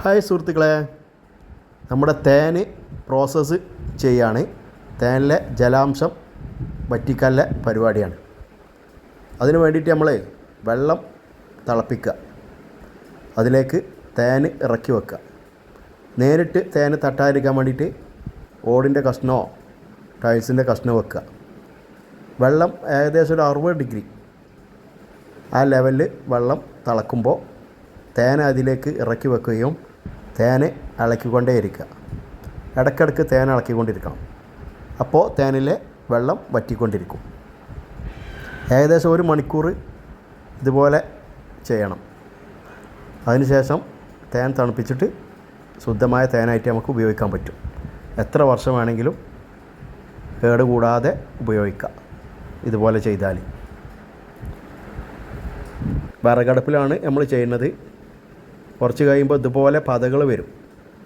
Hi സുഹൃത്തുക്കളെ, നമ്മുടെ തേൻ പ്രോസസ്സ് ചെയ്യാണ്. തേനിലെ ജലാംശം വറ്റിക്കാനുള്ള പരിപാടിയാണ്. അതിന് വേണ്ടിയിട്ട് നമ്മൾ വെള്ളം തിളപ്പിക്കുക, അതിലേക്ക് തേൻ ഇറക്കി വെക്കുക. നേരിട്ട് തേൻ തട്ടാതിരിക്കാൻ വേണ്ടിയിട്ട് ഓടിൻ്റെ കഷ്ണമോ ടൈൽസിൻ്റെ കഷ്ണം വെക്കുക. വെള്ളം ഏകദേശം ഒരു 60 ഡിഗ്രി ആ ലെവലിൽ വെള്ളം തിളക്കുമ്പോൾ തേൻ അതിലേക്ക് ഇറക്കി വെക്കുകയും തേൻ ഇളക്കിക്കൊണ്ടേയിരിക്കുക. ഇടയ്ക്കിടയ്ക്ക് തേൻ ഇളക്കിക്കൊണ്ടിരിക്കണം. അപ്പോൾ തേനിലെ വെള്ളം വറ്റിക്കൊണ്ടിരിക്കും. ഏകദേശം 1 മണിക്കൂർ ഇതുപോലെ ചെയ്യണം. അതിനുശേഷം തേൻ തണുപ്പിച്ചിട്ട് ശുദ്ധമായ തേനായിട്ട് നമുക്ക് ഉപയോഗിക്കാൻ പറ്റും. എത്ര വർഷം വേണമെങ്കിലും കേട് കൂടാതെ ഉപയോഗിക്കാം ഇതുപോലെ ചെയ്താൽ. വിറകടുപ്പിലാണ് നമ്മൾ ചെയ്യുന്നത്. കുറച്ച് കഴിയുമ്പോൾ ഇതുപോലെ പതകൾ വരും.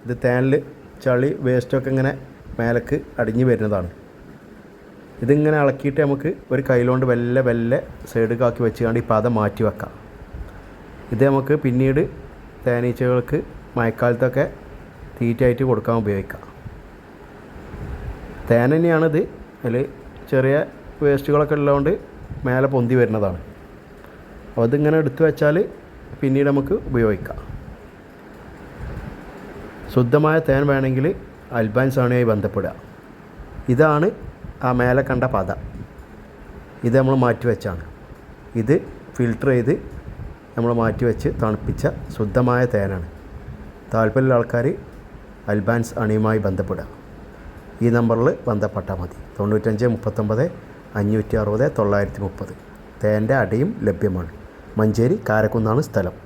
ഇത് തേനിൽ ചളി വേസ്റ്റൊക്കെ ഇങ്ങനെ മേലേക്ക് അടിഞ്ഞ് വരുന്നതാണ്. ഇതിങ്ങനെ ഇളക്കിയിട്ട് നമുക്ക് ഒരു കൈയിലോണ്ട് വെല്ലെ സൈഡിലാക്കി വെച്ചുകൊണ്ട് ഈ പത മാറ്റി വെക്കാം. ഇത് നമുക്ക് പിന്നീട് തേനീച്ചകൾക്ക് മഴക്കാലത്തൊക്കെ തീറ്റയായിട്ട് കൊടുക്കാൻ ഉപയോഗിക്കാം. തേൻ തന്നെയാണിത്. അതിൽ ചെറിയ വേസ്റ്റുകളൊക്കെ ഉള്ളതുകൊണ്ട് മേലെ പൊന്തി വരുന്നതാണ്. അപ്പോൾ അതിങ്ങനെ എടുത്തു വെച്ചാൽ പിന്നീട് നമുക്ക് ഉപയോഗിക്കാം. ശുദ്ധമായ തേൻ വേണമെങ്കിൽ അൽബാൻ സാണിയുമായി ബന്ധപ്പെടുക. ഇതാണ് ആ മേലെ കണ്ട പത. ഇത് നമ്മൾ മാറ്റി വെച്ചാണ്. ഇത് ഫിൽട്ടർ ചെയ്ത് നമ്മൾ മാറ്റി വെച്ച് തണുപ്പിച്ച ശുദ്ധമായ തേനാണ്. താല്പര്യമുള്ള ആൾക്കാർ അൽബാൻസ് അണിയുമായി ബന്ധപ്പെടുക. ഈ നമ്പറിൽ ബന്ധപ്പെട്ടാൽ മതി. 95 39 560 930. തേൻ്റെ അടയും ലഭ്യമാണ്. മഞ്ചേരി കാരക്കുന്നാണ് സ്ഥലം.